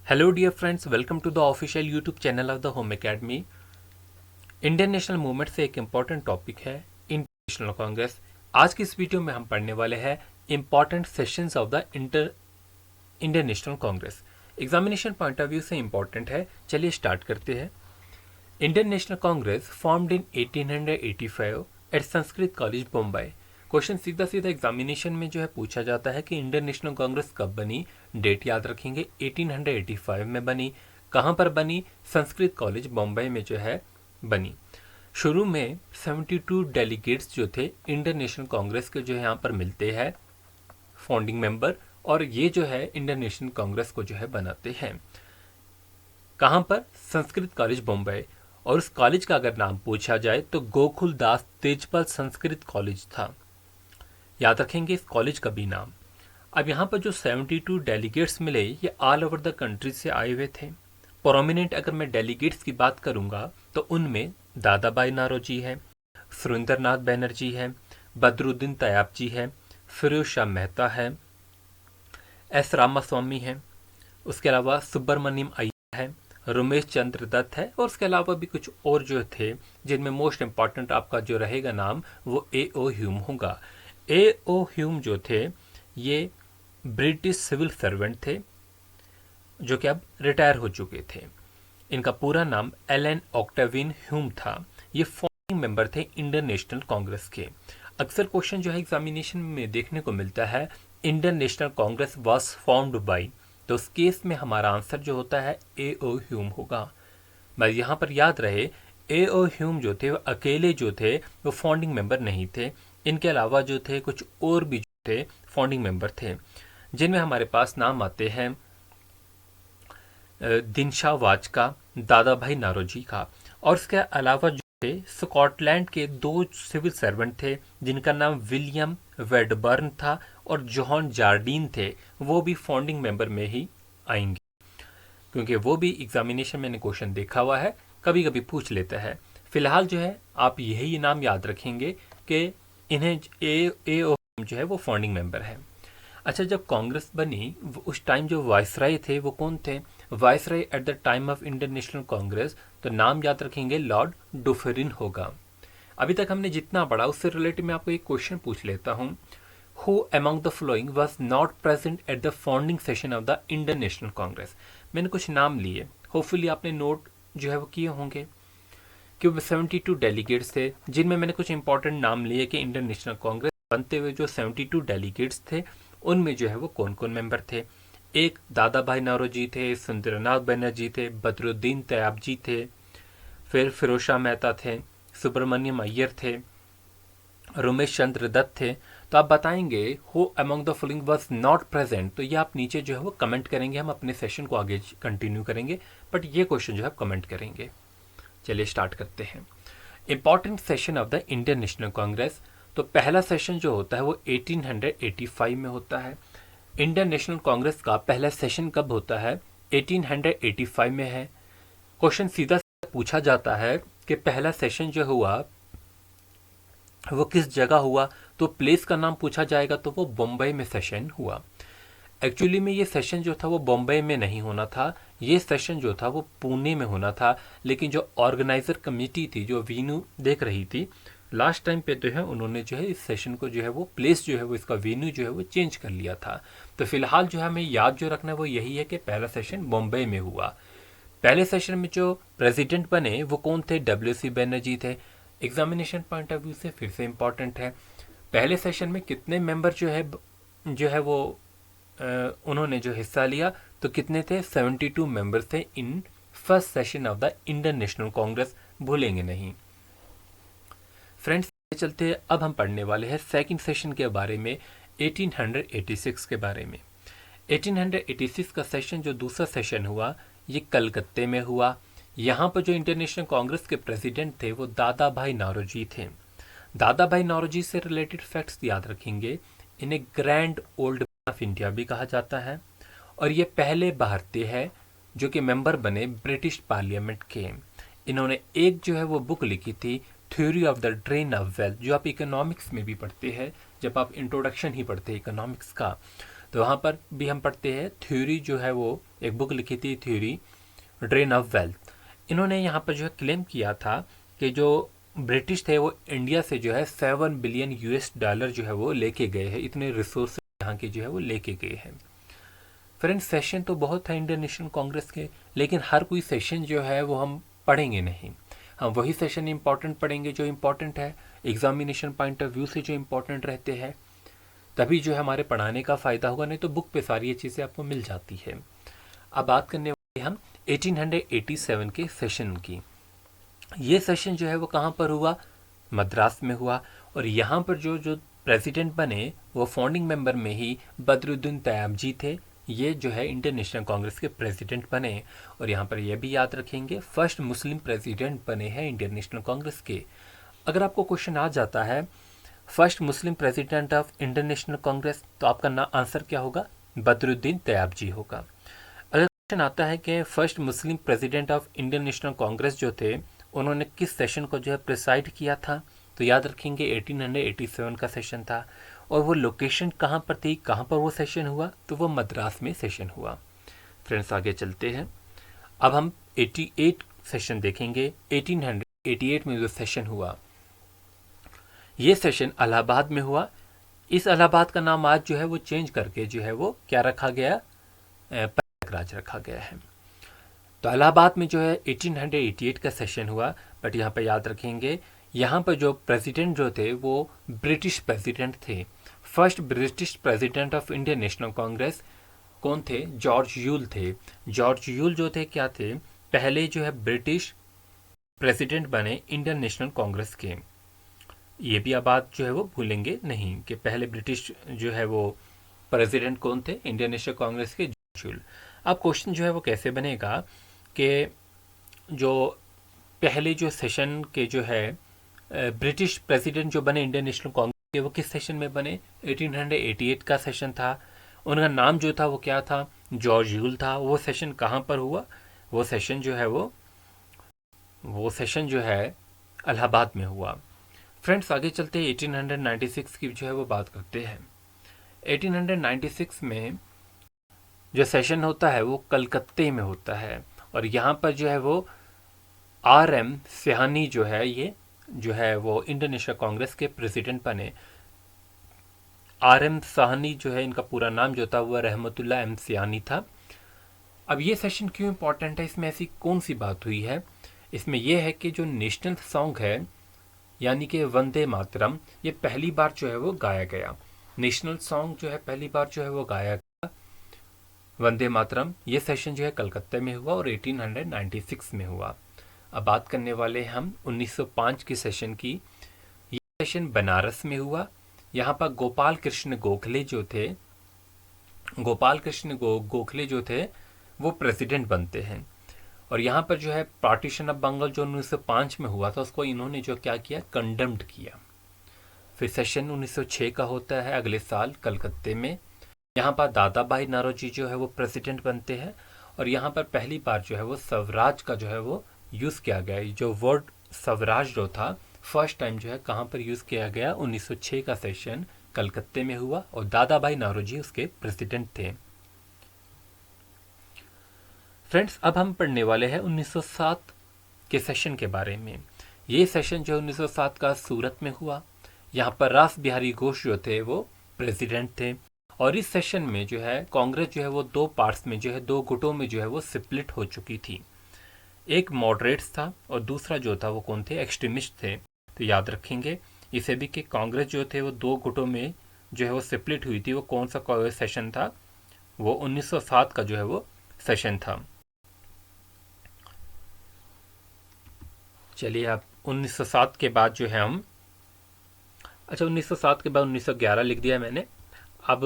Hello dear friends, welcome to the official YouTube channel of the home academy. Indian National Movement से एक important topic है international Congress. आज की इस video में हम पढ़ने वाले हैं important sessions of the Indian National Congress. Examination point of view से इम्पॉर्टेंट है। चलिए स्टार्ट करते हैं। Indian National Congress formed in 1885 at Sanskrit college Bombay. Question सीधा सीधा एग्जामिनेशन में जो है पूछा जाता है कि इंडियन नेशनल कांग्रेस कब बनी। डेट याद रखेंगे, 1885 में बनी। कहाँ पर बनी? संस्कृत कॉलेज बम्बई में जो है बनी। शुरू में 72 डेलीगेट्स जो थे इंडियन नेशनल कांग्रेस के जो है यहाँ पर मिलते हैं फाउंडिंग मेंबर, और ये जो है इंडियन नेशनल कांग्रेस को जो है बनाते हैं। कहाँ पर? संस्कृत कॉलेज बम्बई। और उस कॉलेज का अगर नाम पूछा जाए तो गोकुल दास तेजपाल संस्कृत कॉलेज था। याद रखेंगे इस कॉलेज का भी नाम। अब यहाँ पर जो 72 डेलीगेट्स मिले ये ऑल ओवर द कंट्री से आए हुए थे। प्रोमिनेंट अगर मैं डेलीगेट्स की बात करूंगा तो उनमें दादा भाई नारोजी है, सुरेंद्रनाथ बैनर्जी है, बदरुद्दीन तैयब जी है, फिरोज शाह मेहता है, एस रामास्वामी है, उसके अलावा सुब्रमण्यम अय्यर है, रमेश चंद्र दत्त है, और उसके अलावा भी कुछ और जो थे जिनमें मोस्ट इंपॉर्टेंट आपका जो रहेगा नाम वो ए ओ ह्यूम होगा। ए ओ ह्यूम जो थे ये ब्रिटिश सिविल सर्वेंट थे जो कि अब रिटायर हो चुके थे। इनका पूरा नाम एलन ऑक्टेविन ह्यूम था। ये फाउंडिंग मेंबर थे इंडियन नेशनल कांग्रेस के। अक्सर क्वेश्चन जो है एग्जामिनेशन में देखने को मिलता है Indian National Congress was formed by, तो उस केस में हमारा आंसर जो होता है ए ओ ह्यूम होगा। बस यहाँ पर याद रहे ए ओ ह्यूम जो थे वो अकेले जो थे वो फाउंडिंग मेंबर नहीं थे। इनके अलावा जो थे कुछ और भी जो थे फाउंडिंग मेंबर थे, जिनमें हमारे पास नाम आते हैं दिनशा वाज का, दादा भाई नारोजी का, और इसके अलावा जो थे स्कॉटलैंड के दो सिविल सर्वेंट थे जिनका नाम विलियम वेडबर्न था और जॉन जार्डीन थे। वो भी फाउंडिंग मेंबर में ही आएंगे क्योंकि वो भी एग्जामिनेशन में क्वेश्चन देखा हुआ है, कभी कभी पूछ लेता है। फिलहाल जो है आप यही नाम याद रखेंगे कि इन्हें ए ओ जो है वो फाउंडिंग मेंबर है। अच्छा, जब कांग्रेस बनी उस टाइम जो वायसराय थे वो कौन थे? Viceroy at the time of Indian National Congress, तो नाम याद रखेंगे लॉर्ड डुफेरिन होगा। अभी तक हमने जितना पढ़ा उससे रिलेटेड मैं आपको एक क्वेश्चन पूछ लेता हूँ। Who among the flowing was not present at the founding session of the Indian National Congress? मैंने कुछ नाम लिए, होपफुली आपने नोट जो है वो किए होंगे कि 72 डेलीगेट्स थे जिनमें मैंने कुछ इंपॉर्टेंट नाम लिए कि इंडियन नेशनल कांग्रेस बनते हुए जो 72 डेलीगेट्स थे उनमें जो है वो कौन कौन मेंबर थे। एक दादा भाई नारोजी थे, सुरेंद्रनाथ बैनर्जी थे, बदरुद्दीन तैयब जी थे, फिर फिरोज शाह मेहता थे, सुब्रमण्यम अय्यर थे, रमेश चंद्र दत्त थे। तो आप बताएंगे who among the following was not present, तो ये आप नीचे जो है वो कमेंट करेंगे। हम अपने सेशन को आगे कंटिन्यू करेंगे, बट ये क्वेश्चन जो है कमेंट करेंगे। चलिए स्टार्ट करते हैं। Important session of the Indian National Congress. तो पहला सेशन जो होता है वो 1885 में होता है। इंडियन नेशनल कांग्रेस का पहला सेशन कब होता है? 1885 में है। क्वेश्चन सीधा पूछा जाता है कि पहला सेशन जो हुआ वो किस जगह हुआ, तो प्लेस का नाम पूछा जाएगा तो वो बम्बई में सेशन हुआ। एक्चुअली में ये सेशन जो था वो बॉम्बे में नहीं होना था, ये सेशन जो था वो पुणे में होना था। लेकिन जो ऑर्गेनाइजर कमेटी थी जो वेन्यू देख रही थी लास्ट टाइम पे, तो है उन्होंने जो है इस सेशन को जो है वो प्लेस जो है वो इसका वेन्यू जो है वो चेंज कर लिया था। तो फिलहाल जो है हमें याद जो रखना है वो यही है कि पहला सेशन बॉम्बे में हुआ। पहले सेशन में जो प्रेसिडेंट बने वो कौन थे? डब्ल्यू.सी. बैनर्जी थे। एग्जामिनेशन पॉइंट ऑफ व्यू से फिर से इम्पॉर्टेंट है। पहले सेशन में कितने मेंबर जो है वो उन्होंने जो हिस्सा लिया, तो कितने थे? 72 मेंबर्स थे in first session of the Indian National Congress, भूलेंगे नहीं। फ्रेंड्स चलते अब हम पढ़ने वाले हैं सेकंड सेशन के बारे में, 1886 के बारे में। 1886 का सेशन जो दूसरा सेशन हुआ ये कलकत्ते में हुआ। यहाँ पर जो इंटरनेशनल कांग्रेस के प्रेसिडेंट थे वो दादा भाई नारोजी थे। दादा भाई नारोजी से रिलेटेड फैक्ट्स याद रखेंगे। इन्हें ग्रैंड ओल्ड ऑफ इंडिया भी कहा जाता है, और ये पहले भारतीय है जो कि मेंबर बने ब्रिटिश पार्लियामेंट के। इन्होंने एक जो है वो बुक लिखी थी theory of the drain of wealth, जो आप इकोनॉमिक्स में भी पढ़ते हैं जब आप इंट्रोडक्शन ही पढ़ते हैं इकोनॉमिक्स का, तो वहाँ पर भी हम पढ़ते हैं थ्योरी जो है वो एक बुक लिखी थी थ्योरी ड्रेन ऑफ वेल्थ। इन्होंने यहाँ पर जो है क्लेम किया था कि जो ब्रिटिश थे वो इंडिया से जो है 7 बिलियन US डॉलर जो है वो लेके गए हैं, इतने रिसोर्स यहाँ के जो है वो लेके गए हैं। फ्रेंड्स, सेशन तो बहुत है इंडियन नेशनल कांग्रेस के, लेकिन हर कोई सेशन जो है वो हम पढ़ेंगे नहीं। हम वही सेशन इंपॉर्टेंट पढ़ेंगे जो इंपॉर्टेंट है, एग्जामिनेशन पॉइंट ऑफ व्यू से जो इंपॉर्टेंट रहते हैं, तभी जो है हमारे पढ़ाने का फ़ायदा होगा, नहीं तो बुक पे सारी ये चीज़ें आपको मिल जाती है। अब बात करने वाले हम 1887 के सेशन की। ये सेशन जो है वो कहाँ पर हुआ? मद्रास में हुआ। और यहाँ पर जो जो प्रेसिडेंट बने वो फाउंडिंग मेंबर में ही बदरुद्दीन तयाबजी थे। ये जो है इंडियन नेशनल कांग्रेस के प्रेसिडेंट बने। और यहाँ पर यह भी याद रखेंगे, फर्स्ट मुस्लिम प्रेसिडेंट बने हैं इंडियन नेशनल कांग्रेस के। अगर आपको क्वेश्चन आ जाता है first Muslim president of Indian National Congress, तो आपका आंसर क्या होगा? बदरुद्दीन तयाबजी होगा। अगर क्वेश्चन आता है कि first Muslim president of Indian National Congress जो थे, उन्होंने किस सेशन को जो है प्रिसाइड किया था, तो याद रखेंगे 1887 का सेशन था। और वो लोकेशन कहाँ पर थी, कहाँ पर वो सेशन हुआ, तो वो मद्रास में सेशन हुआ। फ्रेंड्स, आगे चलते हैं। अब हम 88 सेशन देखेंगे। 1888 में जो सेशन हुआ, ये सेशन इलाहाबाद में हुआ। इस इलाहाबाद का नाम आज जो है वो चेंज करके जो है वो क्या रखा गया? प्रयागराज रखा गया है। तो इलाहाबाद में जो है 1888 का सेशन हुआ। बट यहाँ पर याद रखेंगे, यहाँ पर जो प्रेसिडेंट जो थे वो ब्रिटिश प्रेसिडेंट थे। First British president of Indian National Congress कौन थे? जॉर्ज यूल थे। जॉर्ज यूल जो थे क्या थे? पहले जो है ब्रिटिश प्रेसिडेंट बने इंडियन नेशनल कांग्रेस के। ये भी अब बात जो है वो भूलेंगे नहीं कि पहले ब्रिटिश जो है वो प्रेसिडेंट कौन थे इंडियन नेशनल कांग्रेस के? George Yule. अब क्वेश्चन जो है वो कैसे बनेगा कि जो पहले जो सेशन के जो है ब्रिटिश प्रेसिडेंट जो बने इंडियन नेशनल कांग्रेस के, वो किस सेशन में बने? 1888 का सेशन था। उनका नाम जो था वो क्या था? जॉर्ज यूल था। वो सेशन कहाँ पर हुआ? वो सेशन जो है वो सेशन जो है इलाहाबाद में हुआ। फ्रेंड्स, आगे चलते हैं 1896 की जो है वो बात करते हैं। 1896 में जो सेशन होता है वो कलकत्ते में होता है। और यहाँ पर जो है वो RM सिहानी जो है, ये जो है वो इंडियन नेशनल कांग्रेस के प्रेसिडेंट बने। RM साहनी जो है, इनका पूरा नाम जो था वो रहमतुल्लाह M सिहानी था। अब ये सेशन क्यों इंपॉर्टेंट है? इसमें ऐसी कौन सी बात हुई है? इसमें यह है कि जो नेशनल सॉन्ग है यानी कि वंदे मातरम, ये पहली बार जो है वो गाया गया। नेशनल सॉन्ग जो है पहली बार जो है वो गाया गया, वंदे मातरम। ये सेशन जो है कलकत्ते में हुआ और 1896 में हुआ। अब बात करने वाले हम 1905 के सेशन की। ये सेशन बनारस में हुआ। यहाँ पर गोपाल कृष्ण गोखले जो थे, गोपाल कृष्ण गोखले जो थे वो प्रेसिडेंट बनते हैं। और यहाँ पर जो है पार्टीशन ऑफ बंगाल जो 1905 में हुआ था, उसको इन्होंने जो क्या किया? कंडेम्ड किया। फिर सेशन 1906 का होता है अगले साल कलकत्ते में। यहाँ पर दादा भाई नौरोजी जो है वो प्रेसिडेंट बनते हैं। और यहाँ पर पहली बार जो है वो स्वराज का जो है वो यूज़ किया गया। जो वर्ड स्वराज जो था फर्स्ट टाइम जो है कहाँ पर यूज़ किया गया? 1906 का सेशन कलकत्ते में हुआ और दादा भाई नौरोजी उसके प्रेसिडेंट थे। फ्रेंड्स, अब हम पढ़ने वाले हैं 1907 के सेशन के बारे में। ये सेशन जो 1907 का सूरत में हुआ। यहाँ पर रास बिहारी घोष जो थे वो प्रेसिडेंट थे। और इस सेशन में जो है कांग्रेस जो है वो दो पार्ट्स में जो है, दो गुटों में जो है वो स्प्लिट हो चुकी थी। एक मॉडरेट्स था और दूसरा जो था वो कौन थे? एक्सट्रीमिस्ट थे। तो याद रखेंगे इसे भी कि कांग्रेस जो थे वो दो गुटों में जो है वो स्प्लिट हुई थी। वो कौन सा सेशन था? वो 1907 का जो है वो सेशन था। चलिए, अब 1907 के बाद जो है हम, अच्छा 1907 के बाद 1911 लिख दिया मैंने। अब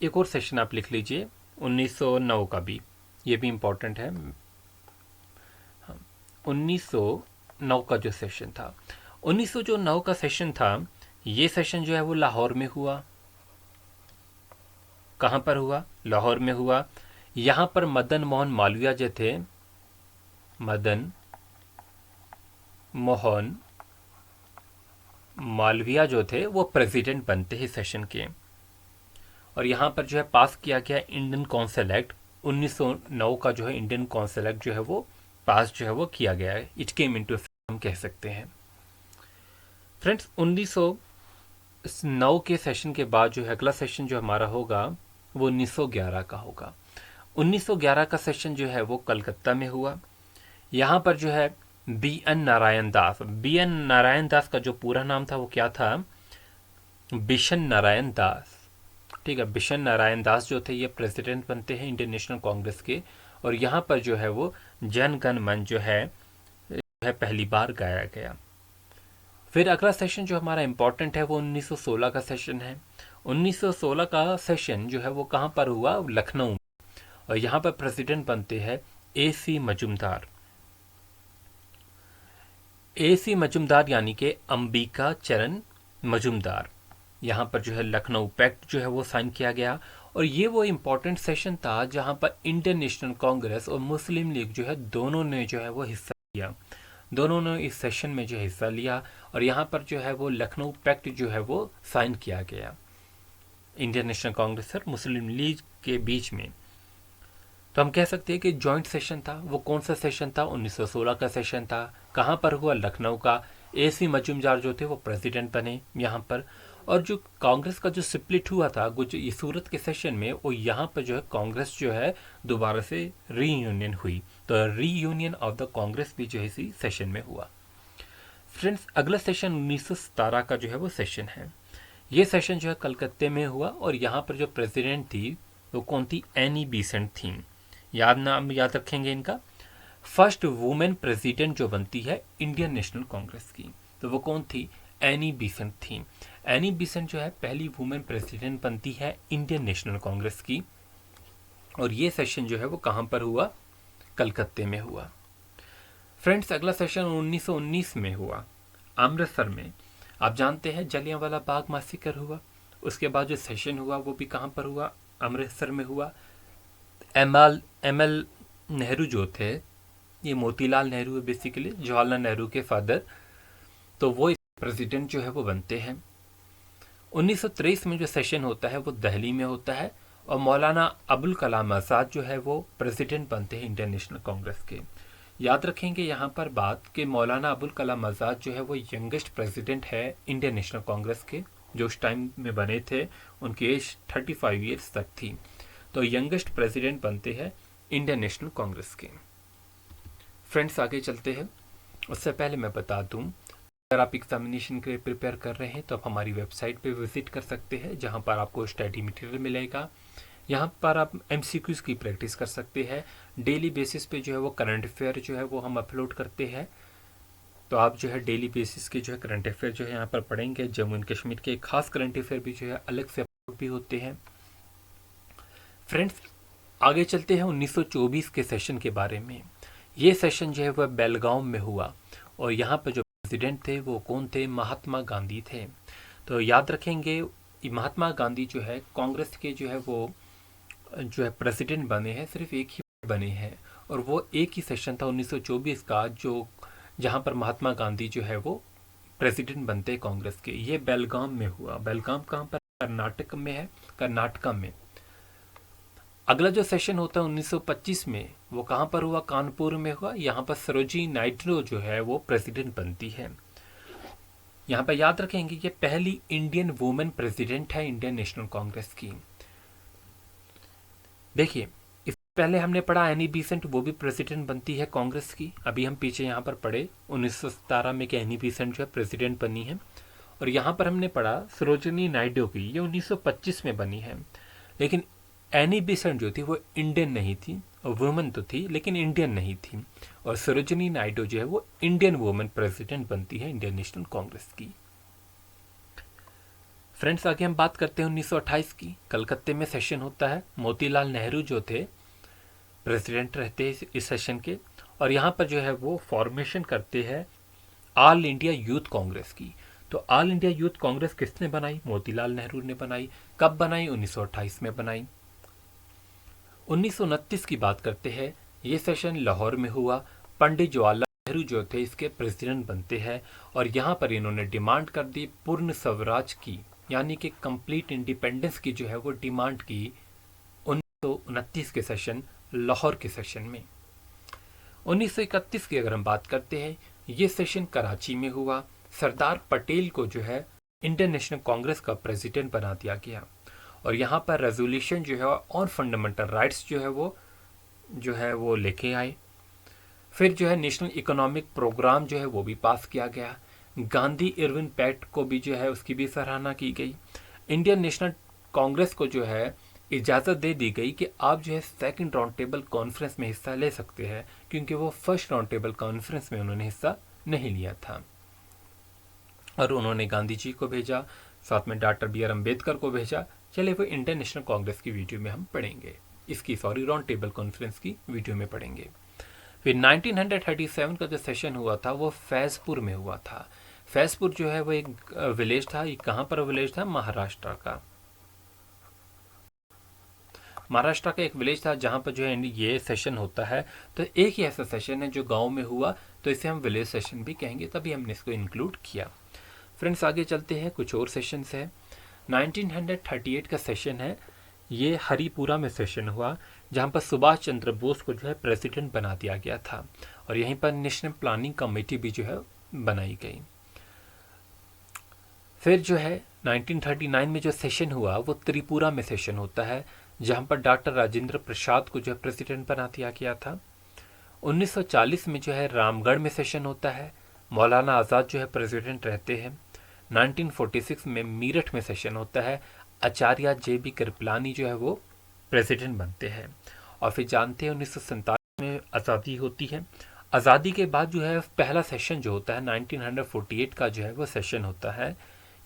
एक और सेशन आप लिख लीजिए 1909 का भी, ये भी इम्पोर्टेंट है। 1909 का जो सेशन था, 1909 का सेशन था, ये सेशन जो है वो लाहौर में हुआ। कहाँ पर हुआ? लाहौर में हुआ। यहाँ पर मदन मोहन मालवीय जो थे, मदन मोहन मालवीय जो थे वो प्रेसिडेंट बनते हैं सेशन के। और यहाँ पर जो है पास किया गया इंडियन काउंसिल एक्ट 1909 का जो है इंडियन कौंसिल एक्ट जो है वो पास जो है वो किया गया है। इट केम इनटू इफेक्ट हम कह सकते हैं। फ्रेंड्स, 1909 के सेशन के बाद जो है अगला सेशन जो हमारा होगा वो 1911 का होगा। 1911 का सेशन जो है वो कलकत्ता में हुआ। यहाँ पर जो है B N Narayan Das, B N Narayan Das का जो पूरा नाम था वो क्या था, बिशन नारायण दास। ठीक है, बिशन नारायण दास जो थे ये प्रेसिडेंट बनते हैं इंडियन नेशनल कांग्रेस के। और यहाँ पर जो है वो जन गण मन जो है पहली बार गाया गया। फिर अगला सेशन जो हमारा इम्पोर्टेंट है वो 1916 का सेशन है। 1916 का सेशन जो है वो कहाँ पर हुआ, लखनऊ। और यहाँ पर प्रेसिडेंट बनते हैं ए सी मजुमदार। ए सी मजुमदार यानी कि अंबिका चरण मजुमदार। यहाँ पर जो है लखनऊ पैक्ट जो है वो साइन किया गया। और ये वो इम्पोर्टेंट सेशन था जहाँ पर इंडियन नेशनल कांग्रेस और मुस्लिम लीग जो है दोनों ने जो है वो हिस्सा लिया। दोनों ने इस सेशन में जो हिस्सा लिया और यहाँ पर जो है वो लखनऊ पैक्ट जो है वो साइन किया गया इंडियन नेशनल कांग्रेस और मुस्लिम लीग के बीच में। तो हम कह सकते हैं कि जॉइंट सेशन था। वो कौन सा सेशन था, 1916 का सेशन था। कहाँ पर हुआ, लखनऊ का। ए सी मजुमदार जो थे वो प्रेसिडेंट बने यहाँ पर। और जो कांग्रेस का जो स्प्लिट हुआ था ये सूरत के सेशन में, वो यहाँ पर जो है कांग्रेस जो है दोबारा से रीयूनियन हुई। तो रीयूनियन ऑफ द कांग्रेस भी जो है इसी सेशन में हुआ। फ्रेंड्स, अगला सेशन 1917 का जो है वो सेशन है। ये सेशन जो है कलकत्ते में हुआ और यहाँ पर जो प्रेसिडेंट थी वो कौन थी, एनी बीसेंट थी। नाम याद रखेंगे इनका। फर्स्ट वुमेन प्रेसिडेंट जो बनती है इंडियन नेशनल कांग्रेस की, तो वो कौन थी, एनी बीसेंट थी। एनी बीसेंट जो है पहली वुमेन प्रेसिडेंट बनती है इंडियन नेशनल कांग्रेस की। और ये सेशन जो है वो कहाँ पर हुआ, कलकत्ते में हुआ। फ्रेंड्स, अगला सेशन 1919 में हुआ अमृतसर में। आप जानते हैं जलियांवाला बाग मैसेकर हुआ। उसके बाद जो सेशन हुआ वो भी कहाँ पर हुआ, अमृतसर में हुआ। एम एल नेहरू जो थे, ये मोतीलाल नेहरू है बेसिकली, जवाहरलाल नेहरू के फादर, तो वो प्रेसिडेंट जो है वो बनते हैं। 1923 में जो सेशन होता है वो दिल्ली में होता है और मौलाना अबुल कलाम आज़ाद जो है वो प्रेसिडेंट बनते हैं इंडियन नेशनल कांग्रेस के। याद रखेंगे यहाँ पर बात कि मौलाना अबुल कलाम आज़ाद जो है वो यंगेस्ट प्रेसिडेंट है इंडियन नेशनल कांग्रेस के। जो उस टाइम में बने थे उनकी एज 35 ईयर्स तक थी। तो यंगेस्ट प्रेसिडेंट बनते हैं इंडियन नेशनल कांग्रेस के। फ्रेंड्स, आगे चलते हैं। उससे पहले मैं बता दूं, अगर आप एग्जामिनेशन के लिए प्रिपेयर कर रहे हैं तो आप हमारी वेबसाइट पे विजिट कर सकते हैं, जहां पर आपको स्टडी मटेरियल मिलेगा। यहाँ पर आप एमसीक्यूज़ की प्रैक्टिस कर सकते हैं। डेली बेसिस पे जो है वो करंट अफेयर जो है वो हम अपलोड करते हैं। तो आप जो है डेली बेसिस के जो है करंट अफेयर जो है यहाँ पर पढ़ेंगे। जम्मू एंड कश्मीर के खास करंट अफेयर भी जो है अलग से अपलोड भी होते हैं। फ्रेंड्स, आगे चलते हैं 1924 के सेशन के बारे में। ये सेशन जो है वह बेलगांव में हुआ और यहाँ पर जो प्रेसिडेंट थे वो कौन थे, महात्मा गांधी थे। तो याद रखेंगे महात्मा गांधी जो है कांग्रेस के जो है वो जो है प्रेसिडेंट बने हैं, सिर्फ एक ही बने हैं और वो एक ही सेशन था 1924 का जो जहाँ पर महात्मा गांधी जो है वो प्रेसिडेंट बनते हैं कांग्रेस के। ये बेलगाम में हुआ। बेलगाम कहाँ पर, कर्नाटक में है, कर्नाटका में। अगला जो सेशन होता है 1925 में, वो कहाँ पर हुआ, कानपुर में हुआ। यहाँ पर सरोजिनी नायडू जो है वो प्रेसिडेंट बनती है। यहाँ पर याद रखेंगे ये पहली इंडियन वुमेन प्रेसिडेंट है इंडियन नेशनल कांग्रेस की। देखिए, इससे पहले हमने पढ़ा एनी बीसेंट, वो भी प्रेसिडेंट बनती है कांग्रेस की। अभी हम पीछे यहाँ पर पढ़े 1917 में कि एनी बीसेंट जो है प्रेसिडेंट बनी है। और यहाँ पर हमने पढ़ा सरोजिनी नायडू की, ये 1925 में बनी है। लेकिन एनी बीसेंट जो थी वो इंडियन नहीं थी, और वुमेन तो थी लेकिन इंडियन नहीं थी। और सरोजिनी नायडू जो है वो इंडियन वुमेन प्रेसिडेंट बनती है इंडियन नेशनल कांग्रेस की। फ्रेंड्स, आगे हम बात करते हैं 1928 की। कलकत्ते में सेशन होता है। मोतीलाल नेहरू जो थे प्रेसिडेंट रहते हैं इस सेशन के। और यहाँ पर जो है वो फॉर्मेशन करते हैं ऑल इंडिया यूथ कांग्रेस की। तो ऑल इंडिया यूथ कांग्रेस किसने बनाई, मोतीलाल नेहरू ने बनाई। कब बनाई, 1928 में बनाई। 1929 की बात करते हैं। ये सेशन लाहौर में हुआ। पंडित जवाहरलाल नेहरू जो थे इसके प्रेसिडेंट बनते हैं और यहाँ पर इन्होंने डिमांड कर दी पूर्ण स्वराज की, यानी कि कंप्लीट इंडिपेंडेंस की जो है वो डिमांड की 1929 के सेशन लाहौर के सेशन में। 1931 की अगर हम बात करते हैं, ये सेशन कराची में हुआ। सरदार पटेल को जो है इंडियन नेशनल कांग्रेस का प्रेसिडेंट बना दिया गया और यहाँ पर रेजोल्यूशन जो है ऑन फंडामेंटल राइट्स जो है वो लेके आए। फिर जो है नेशनल इकोनॉमिक प्रोग्राम जो है वो भी पास किया गया। गांधी इरविन पैक्ट को भी जो है उसकी भी सराहना की गई। इंडियन नेशनल कांग्रेस को जो है इजाज़त दे दी गई कि आप जो है सेकंड राउंड टेबल कॉन्फ्रेंस में हिस्सा ले सकते हैं, क्योंकि वो फर्स्ट राउंड टेबल कॉन्फ्रेंस में उन्होंने हिस्सा नहीं लिया था। और उन्होंने गांधी जी को भेजा, साथ में डॉक्टर बी आर अम्बेडकर को भेजा। चलिए वो इंडियन नेशनल कांग्रेस की वीडियो में हम पढ़ेंगे, राउंड टेबल कॉन्फ्रेंस की वीडियो में पढ़ेंगे। फिर 1937 का जो सेशन हुआ था वो फैजपुर में हुआ था। फैजपुर जो है वो एक विलेज था। ये कहाँ पर विलेज था? महाराष्ट्र का एक विलेज था जहाँ पर जो है ये सेशन होता है। तो एक ही ऐसा सेशन है जो गांव में हुआ, तो इसे हम विलेज सेशन भी कहेंगे, तभी हमने इसको इंक्लूड किया। फ्रेंड्स आगे चलते हैं, कुछ और सेशंस है। 1938 का सेशन है, ये हरिपुरा में सेशन हुआ, जहाँ पर सुभाष चंद्र बोस को जो है प्रेसिडेंट बना दिया गया था और यहीं पर नेशनल प्लानिंग कमेटी भी जो है बनाई गई। फिर जो है 1939 में जो सेशन हुआ वो त्रिपुरा में सेशन होता है, जहाँ पर डॉक्टर राजेंद्र प्रसाद को जो है प्रेसिडेंट बना दिया गया था। 1940 में जो है रामगढ़ में सेशन होता है, मौलाना आज़ाद जो है प्रेसिडेंट रहते हैं। 1946 में मीरठ में सेशन होता है, आचार्य JB कृपलानी जो है वो प्रेसिडेंट बनते हैं। और फिर जानते हैं 1947 में आज़ादी होती है। आज़ादी के बाद जो है पहला सेशन जो होता है 1948 का जो है वो सेशन होता है।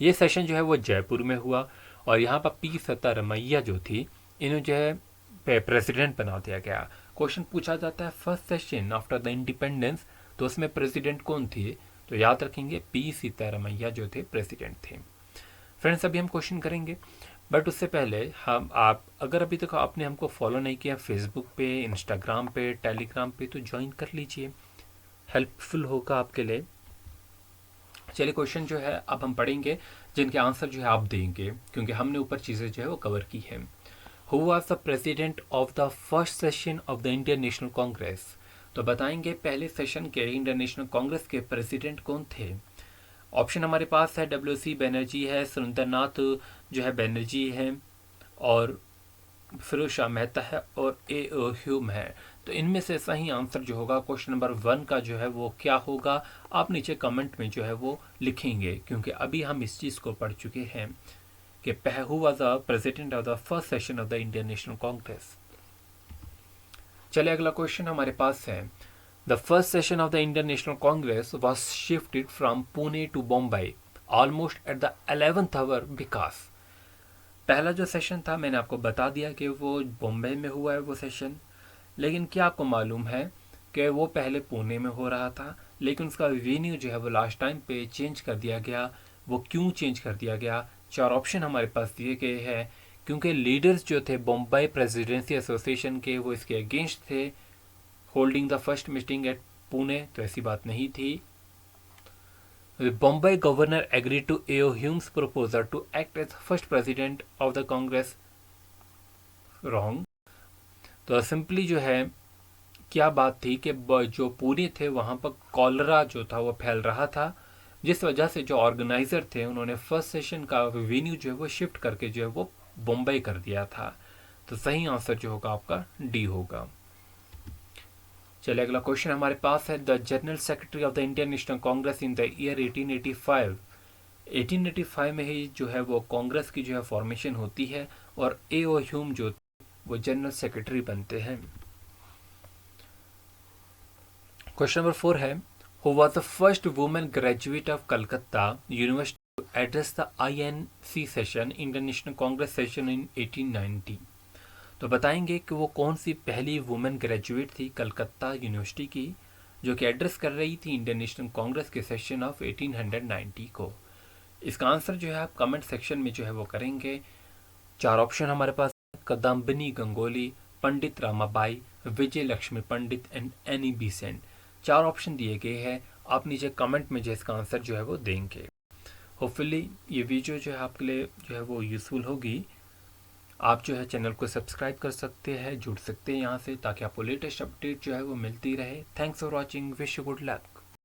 ये सेशन जो है वो जयपुर में हुआ और यहाँ पर पी सत्तारमैया जो थी, इन्हें जो है प्रेसिडेंट बना दिया गया। क्वेश्चन पूछा जाता है first session after the independence, तो उसमें प्रेसिडेंट कौन थे? तो याद रखेंगे पी सीतारमैया जो थे प्रेसिडेंट थे। फ्रेंड्स अभी हम क्वेश्चन करेंगे, बट उससे पहले आप अगर अभी तक आपने हमको फॉलो नहीं किया फेसबुक पे, इंस्टाग्राम पे, टेलीग्राम पे, तो ज्वाइन कर लीजिए, हेल्पफुल होगा आपके लिए। चलिए क्वेश्चन जो है अब हम पढ़ेंगे, जिनके आंसर जो है आप देंगे, क्योंकि हमने ऊपर चीज़ें जो है वो कवर की है। Who was the president of the first session of the Indian National Congress? तो बताएंगे पहले सेशन के इंडियन नेशनल कांग्रेस के प्रेसिडेंट कौन थे। ऑप्शन हमारे पास है WC बनर्जी है, सुरेंद्रनाथ जो है बनर्जी है, और फिरोज शाह मेहता है, और A.O. ह्यूम है। तो इनमें से सही आंसर जो होगा क्वेश्चन नंबर 1 का जो है वो क्या होगा, आप नीचे कमेंट में जो है वो लिखेंगे, क्योंकि अभी हम इस चीज़ को पढ़ चुके हैं कि who was the president of the first session of the Indian National Congress. चलिए अगला क्वेश्चन हमारे पास है, the first session of the Indian National Congress was shifted from Pune to Bombay almost at the 11th hour because. पहला जो session था मैंने आपको बता दिया कि वो बॉम्बे में हुआ है वो सेशन, लेकिन क्या आपको मालूम है कि वो पहले पुणे में हो रहा था, लेकिन उसका वेन्यू जो है वो लास्ट टाइम पे चेंज कर दिया गया। वो क्यों चेंज कर दिया गया? 4 ऑप्शन हमारे पास दिए गए हैं। क्योंकि लीडर्स जो थे बॉम्बे प्रेसिडेंसी एसोसिएशन के, वो इसके अगेंस्ट थे holding the first meeting at Pune, तो ऐसी बात नहीं थी। Bombay governor agreed to A.O. Hume's proposal to act as first president of the Congress. Wrong. तो सिंपली जो है क्या बात थी कि जो पुणे थे वहाँ पर कॉलरा जो था वो फैल रहा था, जिस वजह से जो ऑर्गेनाइजर थे उन्होंने फर्स्ट सेशन का वेन्यू जो है वो शिफ्ट करके जो है वो बॉम्बे कर दिया था। तो सही आंसर जो होगा आपका डी होगा। चलिए अगला क्वेश्चन हमारे पास है, the general secretary of the Indian National Congress in the year 1885। 1885 में ही जो है वो कांग्रेस की जो है फॉर्मेशन होती है और A.O. ह्यूम जो वो जनरल सेक्रेटरी बनते हैं। क्वेश्चन नंबर 4 है, who was the first women graduate of Calcutta university to address the INC session Indian National Congress session in 1890। तो बताएंगे कि वो कौन सी पहली वुमेन ग्रेजुएट थी कलकत्ता यूनिवर्सिटी की, जो कि एड्रेस कर रही थी इंडियन नेशनल कांग्रेस के सेशन ऑफ 1890 को। इसका आंसर जो है आप कमेंट सेक्शन में जो है वो करेंगे। 4 ऑप्शन हमारे पास, कदम्बिनी गंगोली, पंडित रामाबाई, विजय लक्ष्मी पंडित एंड एनी बेसेंट। 4 ऑप्शन दिए गए हैं, आप नीचे कमेंट में जो इसका आंसर जो है वो देंगे। होपफुली ये वीडियो जो है आपके लिए जो है वो यूजफुल होगी। आप जो है चैनल को सब्सक्राइब कर सकते हैं, जुड़ सकते हैं यहाँ से, ताकि आपको लेटेस्ट अपडेट जो है वो मिलती रहे। Thanks for watching, wish you good luck.